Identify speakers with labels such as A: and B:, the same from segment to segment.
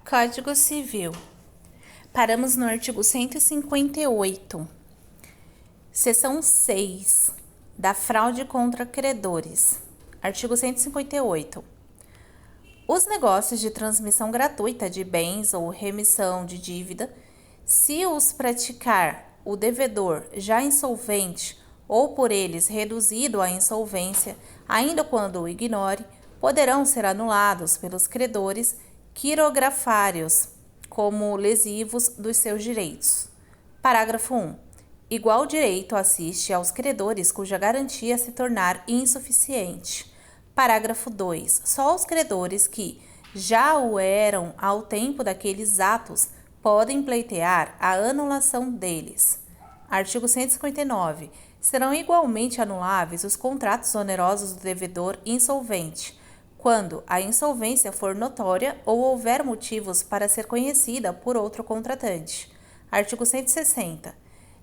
A: Código Civil. Paramos no artigo 158, seção 6, da fraude contra credores. Artigo 158. Os negócios de transmissão gratuita de bens ou remissão de dívida, se os praticar o devedor já insolvente ou por eles reduzido à insolvência, ainda quando o ignore, poderão ser anulados pelos credores quirografários como lesivos dos seus direitos. Parágrafo 1. Igual direito assiste aos credores cuja garantia se tornar insuficiente. Parágrafo 2. Só os credores que já o eram ao tempo daqueles atos podem pleitear a anulação deles. Artigo 159. Serão igualmente anuláveis os contratos onerosos do devedor insolvente, quando a insolvência for notória ou houver motivos para ser conhecida por outro contratante. Artigo 160.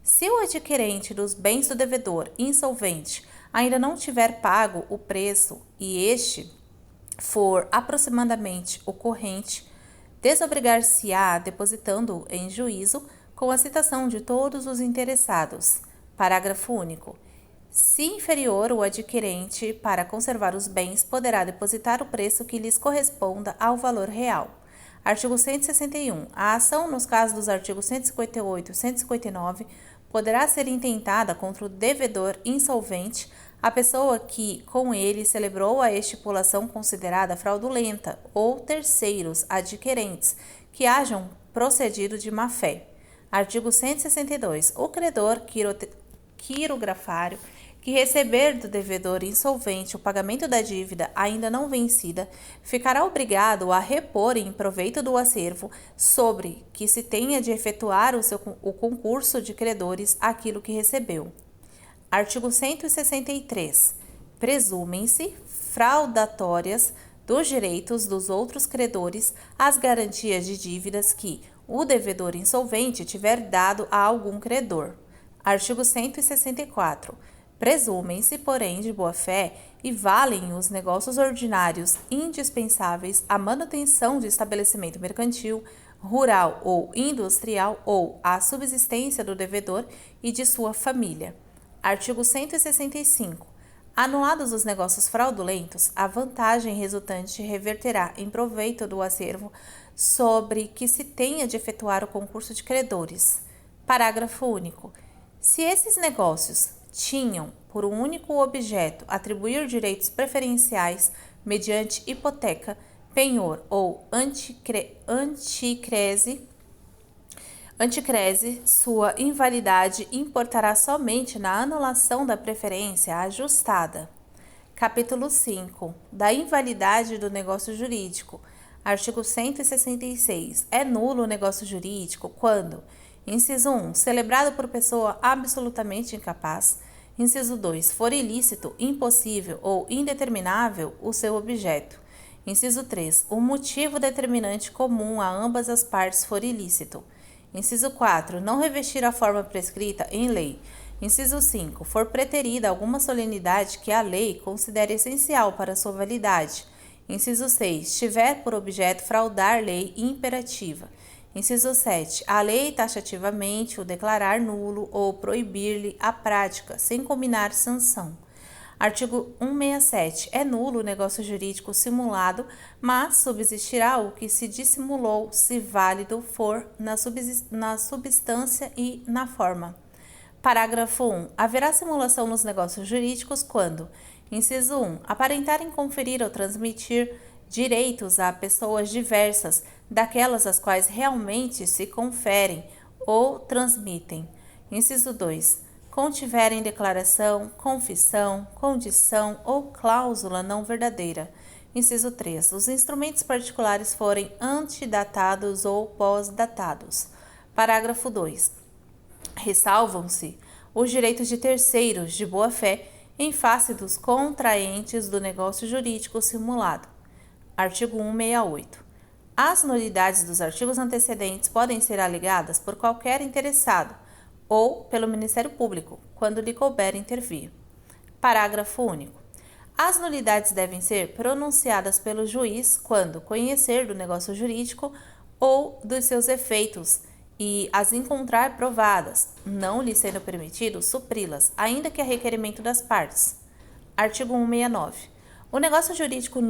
A: Se o adquirente dos bens do devedor insolvente ainda não tiver pago o preço e este for aproximadamente o corrente, desobrigar-se-á depositando-o em juízo com a citação de todos os interessados. Parágrafo único. Se inferior, o adquirente, para conservar os bens, poderá depositar o preço que lhes corresponda ao valor real. Artigo 161. A ação, nos casos dos artigos 158 e 159, poderá ser intentada contra o devedor insolvente, a pessoa que, com ele, celebrou a estipulação considerada fraudulenta, ou terceiros adquirentes, que hajam procedido de má-fé. Artigo 162. O credor quirografário que receber do devedor insolvente o pagamento da dívida ainda não vencida, ficará obrigado a repor em proveito do acervo sobre que se tenha de efetuar o concurso de credores aquilo que recebeu. Artigo 163. Presumem-se fraudatórias dos direitos dos outros credores as garantias de dívidas que o devedor insolvente tiver dado a algum credor. Artigo 164. Presumem-se, porém, de boa-fé e valem os negócios ordinários indispensáveis à manutenção de estabelecimento mercantil, rural ou industrial ou à subsistência do devedor e de sua família. Artigo 165. Anulados os negócios fraudulentos, a vantagem resultante reverterá em proveito do acervo sobre que se tenha de efetuar o concurso de credores. Parágrafo único. Se esses negócios tinham por um único objeto atribuir direitos preferenciais mediante hipoteca, penhor ou anticrese, sua invalidade importará somente na anulação da preferência ajustada. Capítulo 5. Da invalidade do negócio jurídico. Artigo 166. É nulo o negócio jurídico quando: Inciso 1. Celebrado por pessoa absolutamente incapaz. Inciso 2. For ilícito, impossível ou indeterminável o seu objeto. Inciso 3. O motivo determinante comum a ambas as partes for ilícito. Inciso 4. Não revestir a forma prescrita em lei. Inciso 5. For preterida alguma solenidade que a lei considere essencial para sua validade. Inciso 6. Tiver por objeto fraudar lei imperativa. Inciso 7. A lei taxativamente o declarar nulo ou proibir-lhe a prática, sem combinar sanção. Artigo 167. É nulo o negócio jurídico simulado, mas subsistirá o que se dissimulou, se válido for na substância e na forma. Parágrafo 1. Haverá simulação nos negócios jurídicos quando: Inciso 1. Aparentarem conferir ou transmitir direitos a pessoas diversas daquelas às quais realmente se conferem ou transmitem. Inciso 2. Contiverem declaração, confissão, condição ou cláusula não verdadeira. Inciso 3. Os instrumentos particulares forem antedatados ou pós-datados. Parágrafo 2. Ressalvam-se os direitos de terceiros de boa-fé em face dos contraentes do negócio jurídico simulado. Artigo 168. As nulidades dos artigos antecedentes podem ser alegadas por qualquer interessado ou pelo Ministério Público, quando lhe couber intervir. Parágrafo único. As nulidades devem ser pronunciadas pelo juiz quando conhecer do negócio jurídico ou dos seus efeitos e as encontrar provadas, não lhe sendo permitido supri-las, ainda que a requerimento das partes. Artigo 169. O negócio jurídico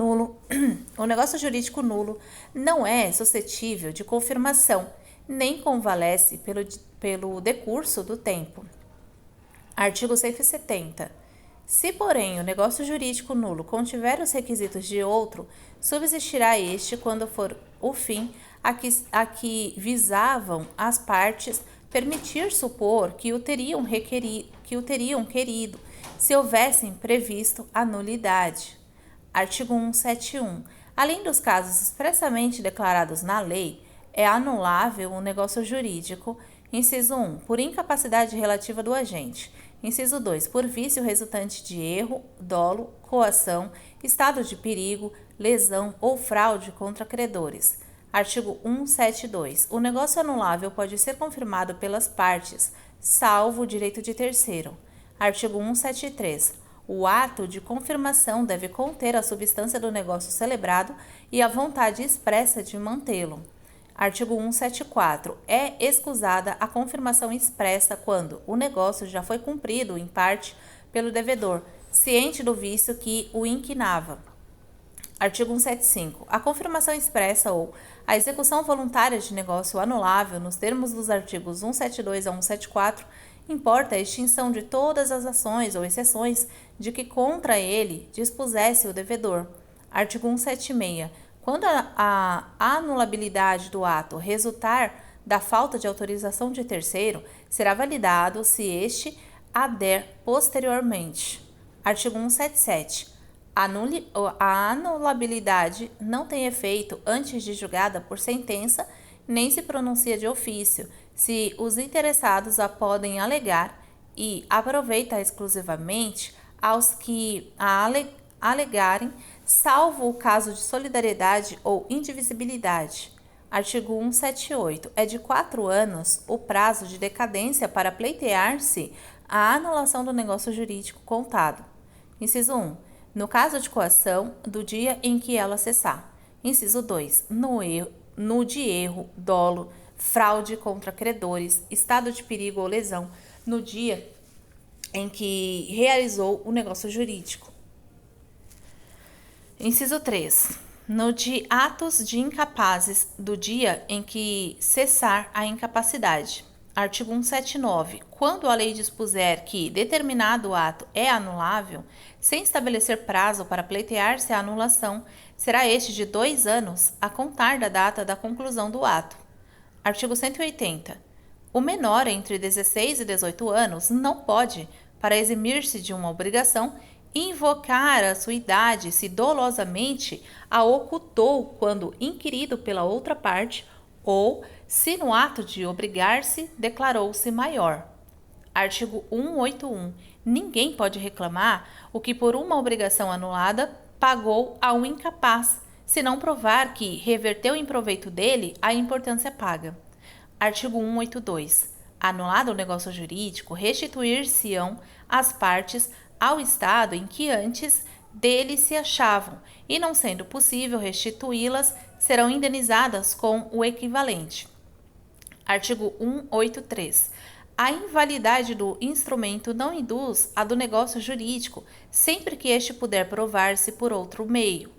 A: nulo não é suscetível de confirmação, nem convalesce pelo decurso do tempo. Artigo 170. Se, porém, o negócio jurídico nulo contiver os requisitos de outro, subsistirá este quando for o fim a que visavam as partes permitir supor que o teriam querido, se houvessem previsto a nulidade. Artigo 171. Além dos casos expressamente declarados na lei, é anulável o negócio jurídico, inciso 1, por incapacidade relativa do agente, inciso 2, por vício resultante de erro, dolo, coação, estado de perigo, lesão ou fraude contra credores. Artigo 172. O negócio anulável pode ser confirmado pelas partes, salvo o direito de terceiro. Artigo 173. O ato de confirmação deve conter a substância do negócio celebrado e a vontade expressa de mantê-lo. Artigo 174. É escusada a confirmação expressa quando o negócio já foi cumprido, em parte, pelo devedor, ciente do vício que o inquinava. Artigo 175. A confirmação expressa ou a execução voluntária de negócio anulável, nos termos dos artigos 172 a 174, importa a extinção de todas as ações ou exceções de que contra ele dispusesse o devedor. Artigo 176. Quando a anulabilidade do ato resultar da falta de autorização de terceiro, será validado se este a der posteriormente. Artigo 177. A anulabilidade não tem efeito antes de julgada por sentença, nem se pronuncia de ofício, se os interessados a podem alegar, e aproveita exclusivamente aos que a alegarem, salvo o caso de solidariedade ou indivisibilidade. Artigo 178. É de 4 anos o prazo de decadência para pleitear-se a anulação do negócio jurídico contado. Inciso 1. No caso de coação, do dia em que ela cessar. Inciso 2. No de erro, dolo, fraude contra credores, estado de perigo ou lesão, no dia em que realizou o negócio jurídico. Inciso 3. No de atos de incapazes, do dia em que cessar a incapacidade. Artigo 179. Quando a lei dispuser que determinado ato é anulável, sem estabelecer prazo para pleitear-se a anulação, será este de 2 anos a contar da data da conclusão do ato. Artigo 180. O menor entre 16 e 18 anos não pode, para eximir-se de uma obrigação, invocar a sua idade se dolosamente a ocultou quando inquirido pela outra parte ou se no ato de obrigar-se declarou-se maior. Artigo 181. Ninguém pode reclamar o que por uma obrigação anulada pagou a um incapaz, se não provar que reverteu em proveito dele a importância paga. Artigo 182. Anulado o negócio jurídico, restituir-se-ão as partes ao estado em que antes dele se achavam, e não sendo possível restituí-las, serão indenizadas com o equivalente. Artigo 183. A invalidade do instrumento não induz a do negócio jurídico, sempre que este puder provar-se por outro meio.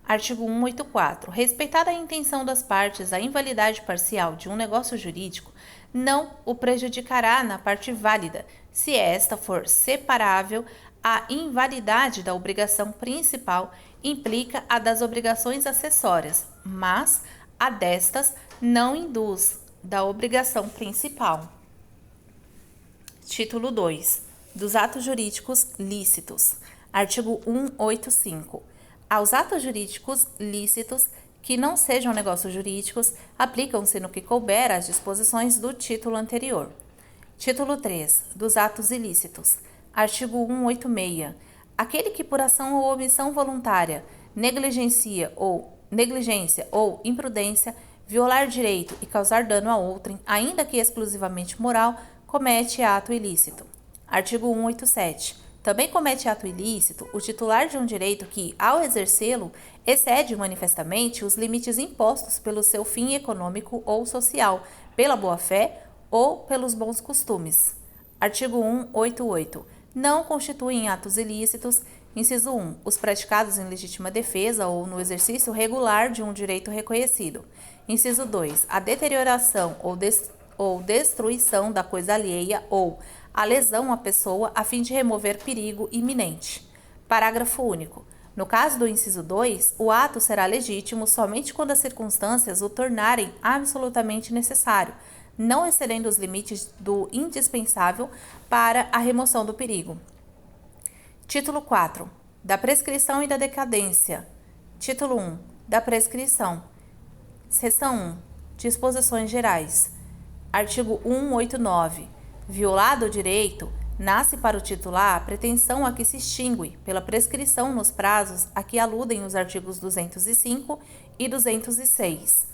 A: Artigo 184. Respeitada a intenção das partes, a invalidade parcial de um negócio jurídico não o prejudicará na parte válida, se esta for separável. A invalidade da obrigação principal implica a das obrigações acessórias, mas a destas não induz da obrigação principal. Título 2. Dos atos jurídicos lícitos. Artigo 185. Aos atos jurídicos lícitos que não sejam negócios jurídicos, aplicam-se no que couber as disposições do título anterior. Título 3. Dos atos ilícitos. Artigo 186. Aquele que por ação ou omissão voluntária, negligência ou imprudência, violar direito e causar dano a outrem, ainda que exclusivamente moral, comete ato ilícito. Artigo 187. Também comete ato ilícito o titular de um direito que, ao exercê-lo, excede manifestamente os limites impostos pelo seu fim econômico ou social, pela boa-fé ou pelos bons costumes. Artigo 188. Não constituem atos ilícitos, inciso 1, os praticados em legítima defesa ou no exercício regular de um direito reconhecido. Inciso 2, a deterioração ou destruição da coisa alheia ou a lesão à pessoa a fim de remover perigo iminente. Parágrafo único. No caso do inciso 2, o ato será legítimo somente quando as circunstâncias o tornarem absolutamente necessário, não excedendo os limites do indispensável para a remoção do perigo. Título 4. Da prescrição e da decadência. Título 1. Da prescrição. Seção 1. Disposições gerais. Artigo 189. Violado o direito, nasce para o titular a pretensão a que se extingue, pela prescrição nos prazos a que aludem os artigos 205 e 206.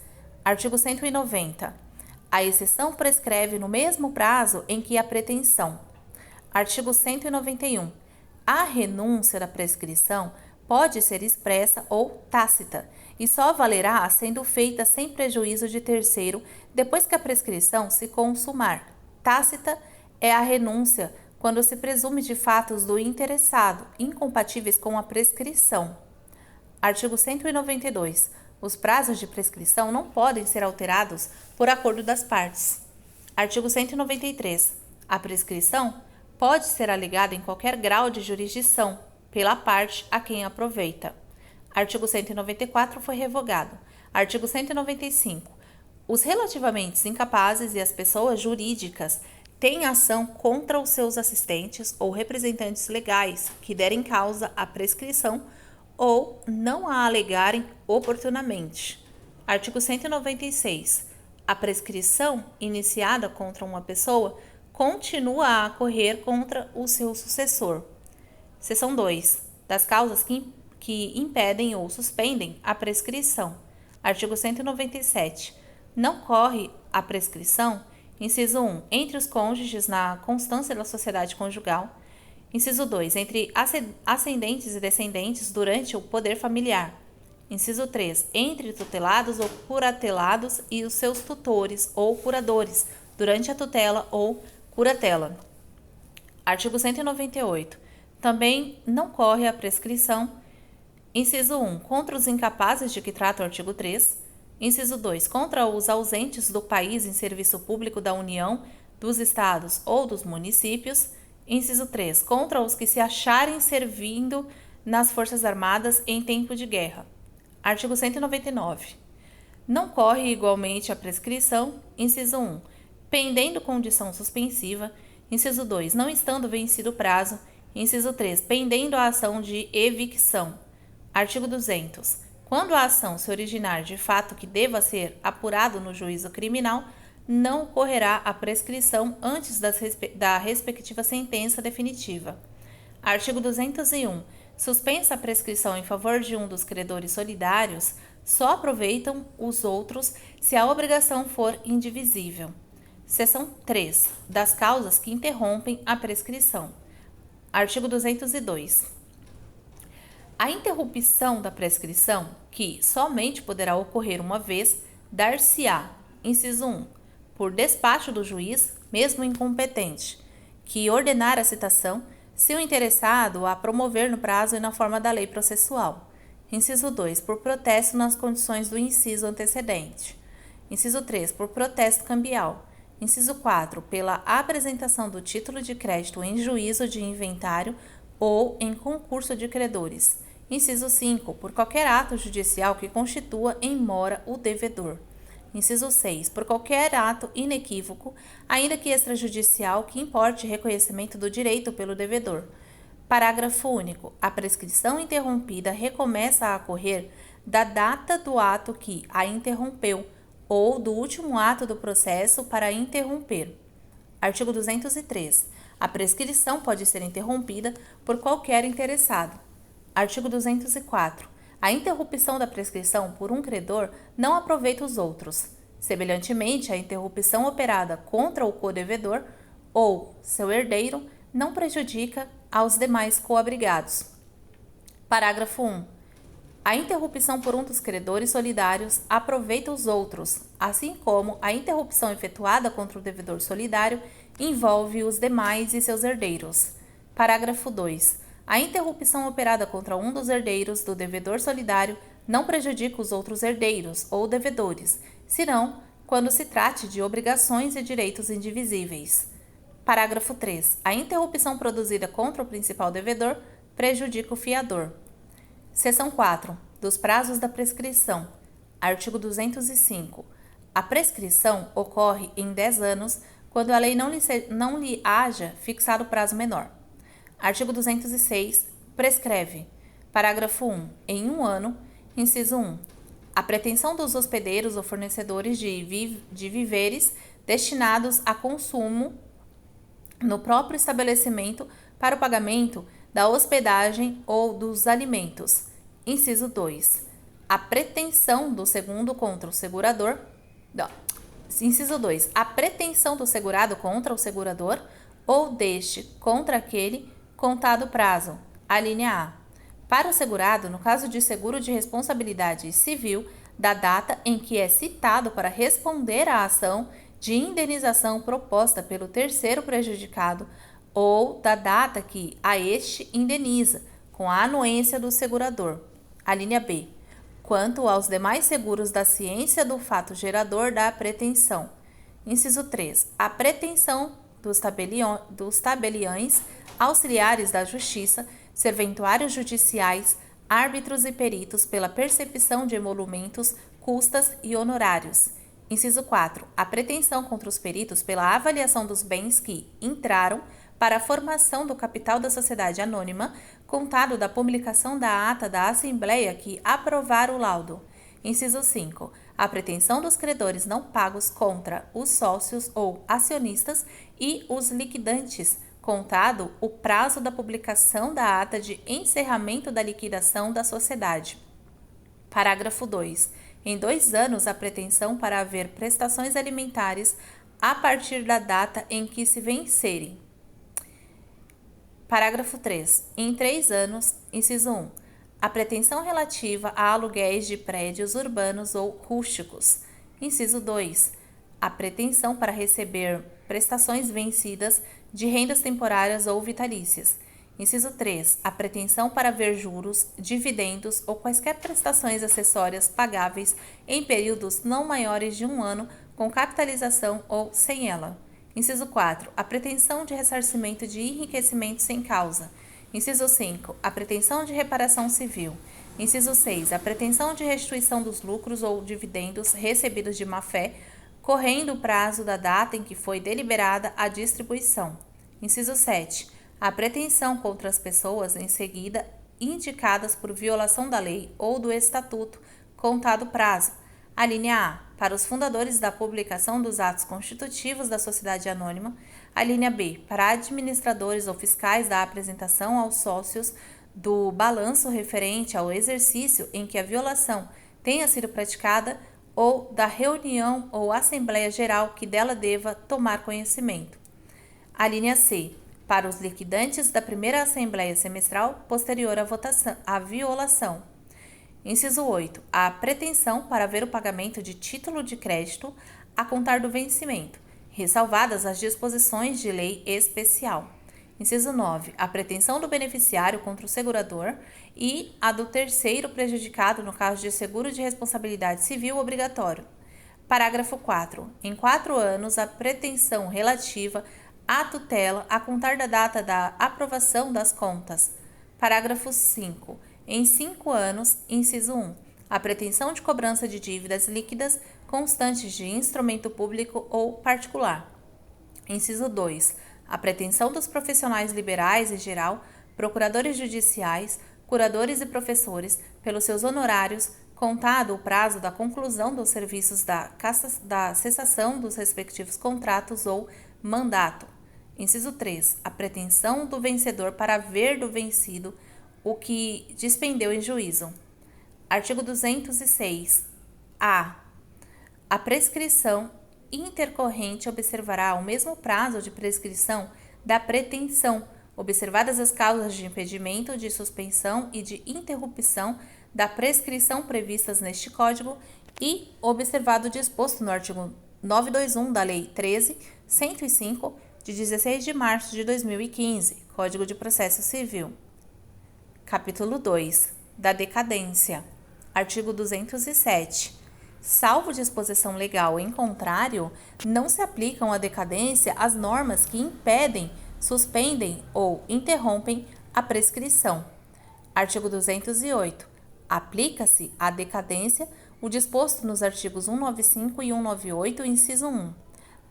A: Artigo 190. A exceção prescreve no mesmo prazo em que a pretensão. Artigo 191. A renúncia da prescrição pode ser expressa ou tácita, e só valerá sendo feita sem prejuízo de terceiro depois que a prescrição se consumar. Tácita é a renúncia quando se presume de fatos do interessado incompatíveis com a prescrição. Artigo 192. Os prazos de prescrição não podem ser alterados por acordo das partes. Artigo 193. A prescrição pode ser alegada em qualquer grau de jurisdição pela parte a quem aproveita. Artigo 194 foi revogado. Artigo 195. Os relativamente incapazes e as pessoas jurídicas têm ação contra os seus assistentes ou representantes legais que derem causa à prescrição ou não a alegarem oportunamente. Artigo 196. A prescrição iniciada contra uma pessoa continua a correr contra o seu sucessor. Seção 2. Das causas que impedem ou suspendem a prescrição. Artigo 197. Não corre a prescrição, inciso 1, entre os cônjuges na constância da sociedade conjugal. Inciso 2, entre ascendentes e descendentes durante o poder familiar. Inciso 3, entre tutelados ou curatelados e os seus tutores ou curadores durante a tutela ou curatela. Artigo 198. Também não corre a prescrição, inciso 1, contra os incapazes de que trata o artigo 3. Inciso 2. Contra os ausentes do país em serviço público da União, dos Estados ou dos municípios. Inciso 3. Contra os que se acharem servindo nas Forças Armadas em tempo de guerra. Artigo 199. Não corre igualmente a prescrição. Inciso 1. Pendendo condição suspensiva. Inciso 2. Não estando vencido o prazo. Inciso 3. Pendendo a ação de evicção. Artigo 200. Quando a ação se originar de fato que deva ser apurado no juízo criminal, não ocorrerá a prescrição antes da respectiva sentença definitiva. Artigo 201. Suspensa a prescrição em favor de um dos credores solidários, só aproveitam os outros se a obrigação for indivisível. Seção 3. Das causas que interrompem a prescrição. Artigo 202. A interrupção da prescrição, que somente poderá ocorrer uma vez, dar-se-á, inciso 1, por despacho do juiz, mesmo incompetente, que ordenar a citação, se o interessado a promover no prazo e na forma da lei processual. Inciso 2, por protesto nas condições do inciso antecedente. Inciso 3, por protesto cambial. Inciso 4, pela apresentação do título de crédito em juízo de inventário ou em concurso de credores. Inciso 5, por qualquer ato judicial que constitua em mora o devedor. Inciso 6, por qualquer ato inequívoco, ainda que extrajudicial, que importe reconhecimento do direito pelo devedor. Parágrafo único. A prescrição interrompida recomeça a correr da data do ato que a interrompeu ou do último ato do processo para interromper. Artigo 203. A prescrição pode ser interrompida por qualquer interessado. Artigo 204. A interrupção da prescrição por um credor não aproveita os outros. Semelhantemente, a interrupção operada contra o codevedor ou seu herdeiro não prejudica aos demais coabrigados. Parágrafo 1. A interrupção por um dos credores solidários aproveita os outros, assim como a interrupção efetuada contra o devedor solidário envolve os demais e seus herdeiros. Parágrafo 2. A interrupção operada contra um dos herdeiros do devedor solidário não prejudica os outros herdeiros ou devedores, senão quando se trate de obrigações e direitos indivisíveis. Parágrafo 3. A interrupção produzida contra o principal devedor prejudica o fiador. Seção 4. Dos prazos da prescrição. Artigo 205. A prescrição ocorre em 10 anos quando a lei não lhe haja fixado prazo menor. Artigo 206. Prescreve. Parágrafo 1. Em 1 ano, inciso 1. A pretensão dos hospedeiros ou fornecedores de víveres destinados a consumo no próprio estabelecimento para o pagamento da hospedagem ou dos alimentos. Inciso 2. A pretensão do segundo contra o segurador. Inciso 2. A pretensão do segurado contra o segurador ou deste contra aquele contado prazo. Alínea A. Para o segurado, no caso de seguro de responsabilidade civil, da data em que é citado para responder à ação de indenização proposta pelo terceiro prejudicado ou da data que a este indeniza, com a anuência do segurador. A linha B. Quanto aos demais seguros da ciência do fato gerador da pretensão. Inciso 3. A pretensão dos tabeliães auxiliares da Justiça, serventuários judiciais, árbitros e peritos pela percepção de emolumentos, custas e honorários. Inciso 4. A pretensão contra os peritos pela avaliação dos bens que entraram para a formação do capital da sociedade anônima, contado da publicação da ata da Assembleia que aprovar o laudo. Inciso 5. A pretensão dos credores não pagos contra os sócios ou acionistas e os liquidantes, contado o prazo da publicação da ata de encerramento da liquidação da sociedade. Parágrafo 2. Em 2 anos, a pretensão para haver prestações alimentares a partir da data em que se vencerem. Parágrafo 3. Em 3 anos, inciso 1. A pretensão relativa a aluguéis de prédios urbanos ou rústicos. Inciso 2. A pretensão para receber prestações vencidas de rendas temporárias ou vitalícias. Inciso 3. A pretensão para ver juros, dividendos ou quaisquer prestações acessórias pagáveis em períodos não maiores de 1 ano com capitalização ou sem ela. Inciso 4. A pretensão de ressarcimento de enriquecimento sem causa. Inciso 5. A pretensão de reparação civil. Inciso 6. A pretensão de restituição dos lucros ou dividendos recebidos de má-fé, correndo o prazo da data em que foi deliberada a distribuição. Inciso 7. A pretensão contra as pessoas em seguida indicadas por violação da lei ou do estatuto, contado prazo. A linha A. Para os fundadores da publicação dos atos constitutivos da sociedade anônima. A linha B. Para administradores ou fiscais da apresentação aos sócios do balanço referente ao exercício em que a violação tenha sido praticada ou da reunião ou assembleia geral que dela deva tomar conhecimento. A linha C. Para os liquidantes da primeira assembleia semestral posterior à violação. Inciso 8. A pretensão para ver o pagamento de título de crédito a contar do vencimento, ressalvadas as disposições de lei especial. Inciso 9. A pretensão do beneficiário contra o segurador e a do terceiro prejudicado no caso de seguro de responsabilidade civil obrigatório. Parágrafo 4. Em 4 anos, a pretensão relativa à tutela a contar da data da aprovação das contas. Parágrafo 5. Em 5 anos, inciso 1. A pretensão de cobrança de dívidas líquidas constantes de instrumento público ou particular. Inciso 2. A pretensão dos profissionais liberais em geral, procuradores judiciais, curadores e professores, pelos seus honorários, contado o prazo da conclusão dos serviços da cessação dos respectivos contratos ou mandato. Inciso 3. A pretensão do vencedor para ver do vencido o que dispendeu em juízo. Artigo 206. A prescrição intercorrente observará o mesmo prazo de prescrição da pretensão observadas as causas de impedimento, de suspensão e de interrupção da prescrição previstas neste Código e observado o disposto no artigo 921 da Lei 13.105, de 16 de março de 2015, Código de Processo Civil. Capítulo 2. Da decadência. Artigo 207. Salvo disposição legal em contrário, não se aplicam à decadência as normas que impedem, suspendem ou interrompem a prescrição. Artigo 208. Aplica-se à decadência o disposto nos artigos 195 e 198, inciso 1.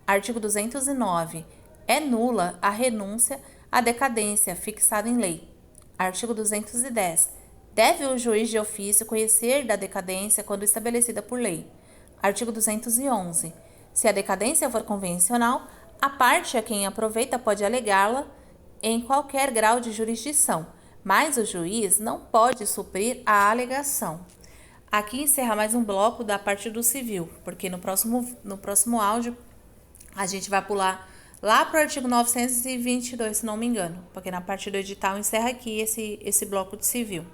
A: Artigo 209. É nula a renúncia à decadência fixada em lei. Artigo 210. Deve o juiz de ofício conhecer da decadência quando estabelecida por lei. Artigo 211. Se a decadência for convencional, a parte a quem aproveita pode alegá-la em qualquer grau de jurisdição, mas o juiz não pode suprir a alegação. Aqui encerra mais um bloco da parte do civil, porque no próximo áudio a gente vai pular lá para o artigo 922, se não me engano, porque na parte do edital encerra aqui esse bloco de civil.